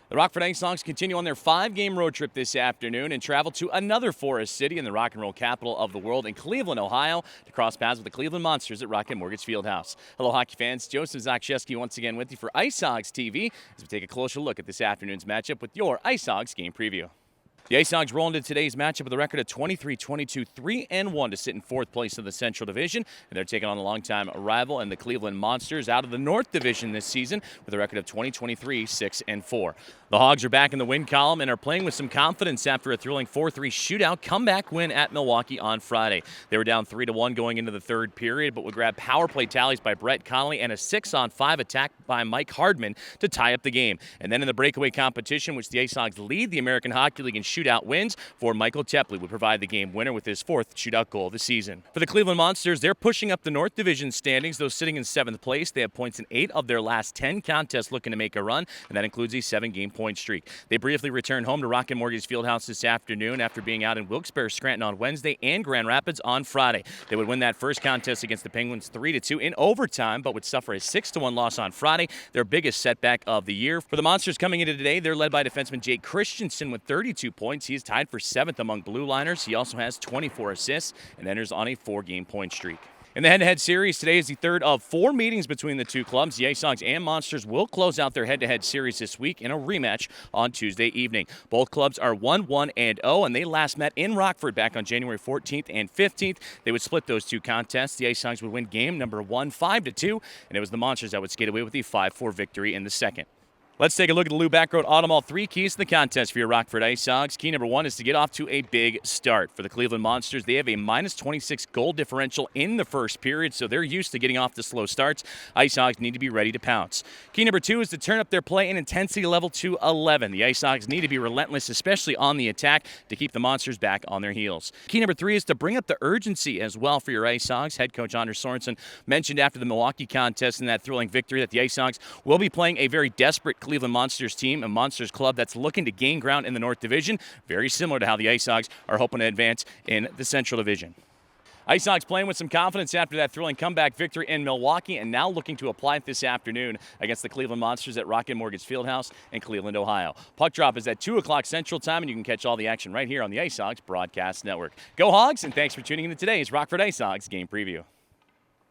The Rockford IceHogs continue on their 5-game road trip this afternoon and travel to another forest city in the rock and roll capital of the world in Cleveland, Ohio, to cross paths with the Cleveland Monsters at Rocket Mortgage Fieldhouse. Hello, hockey fans. Joseph Zakrzewski once again with you for IceHogs TV as we take a closer look at this afternoon's matchup with your IceHogs game preview. The IceHogs roll into today's matchup with a record of 23-22, 3-1 to sit in fourth place in the Central Division, and they're taking on a longtime rival and the Cleveland Monsters out of the North Division this season with a record of 20-23, 6-4. The Hogs are back in the win column and are playing with some confidence after a thrilling 4-3 shootout comeback win at Milwaukee on Friday. They were down 3-1 going into the third period, but would grab power play tallies by Brett Connolly and a 6-on-5 attack by Mike Hardman to tie up the game. And then in the breakaway competition, which the IceHogs lead the American Hockey League in shootout wins, for Michael Tepley would provide the game winner with his fourth shootout goal of the season. For the Cleveland Monsters, they're pushing up the North Division standings, though sitting in 7th place. They have points in 8 of their last 10 contests looking to make a run, and that includes a 7-game point streak. They briefly returned home to Rocket Mortgage Fieldhouse this afternoon after being out in Wilkes-Barre, Scranton on Wednesday and Grand Rapids on Friday. They would win that first contest against the Penguins 3-2 in overtime, but would suffer a 6-1 loss on Friday, their biggest setback of the year. For the Monsters coming into today, they're led by defenseman Jake Christensen with 32 points. He is tied for 7th among blue liners. He also has 24 assists and enters on a 4-game point streak. In the head-to-head series, today is the third of 4 meetings between the two clubs. The IceHogs and Monsters will close out their head-to-head series this week in a rematch on Tuesday evening. Both clubs are 1-1-0, and they last met in Rockford back on January 14th and 15th. They would split those two contests. The IceHogs would win game number 1 5-2, and it was the Monsters that would skate away with the 5-4 victory in the second. Let's take a look at the Lou Backroad Automall 3 keys to the contest for your Rockford IceHogs. Key number 1 is to get off to a big start. For the Cleveland Monsters, they have a -26 goal differential in the first period, so they're used to getting off the slow starts. IceHogs need to be ready to pounce. Key number 2 is to turn up their play and intensity level to 11. The IceHogs need to be relentless, especially on the attack, to keep the Monsters back on their heels. Key number 3 is to bring up the urgency as well for your IceHogs. Head coach Anders Sorensen mentioned after the Milwaukee contest and that thrilling victory that the IceHogs will be playing a very desperate Cleveland Monsters team, a Monsters club that's looking to gain ground in the North Division, very similar to how the IceHogs are hoping to advance in the Central Division. IceHogs playing with some confidence after that thrilling comeback victory in Milwaukee and now looking to apply it this afternoon against the Cleveland Monsters at Rocket Mortgage Fieldhouse in Cleveland, Ohio. Puck drop is at 2 o'clock Central Time, and you can catch all the action right here on the IceHogs Broadcast Network. Go Hogs, and thanks for tuning in to today's Rockford IceHogs Game Preview.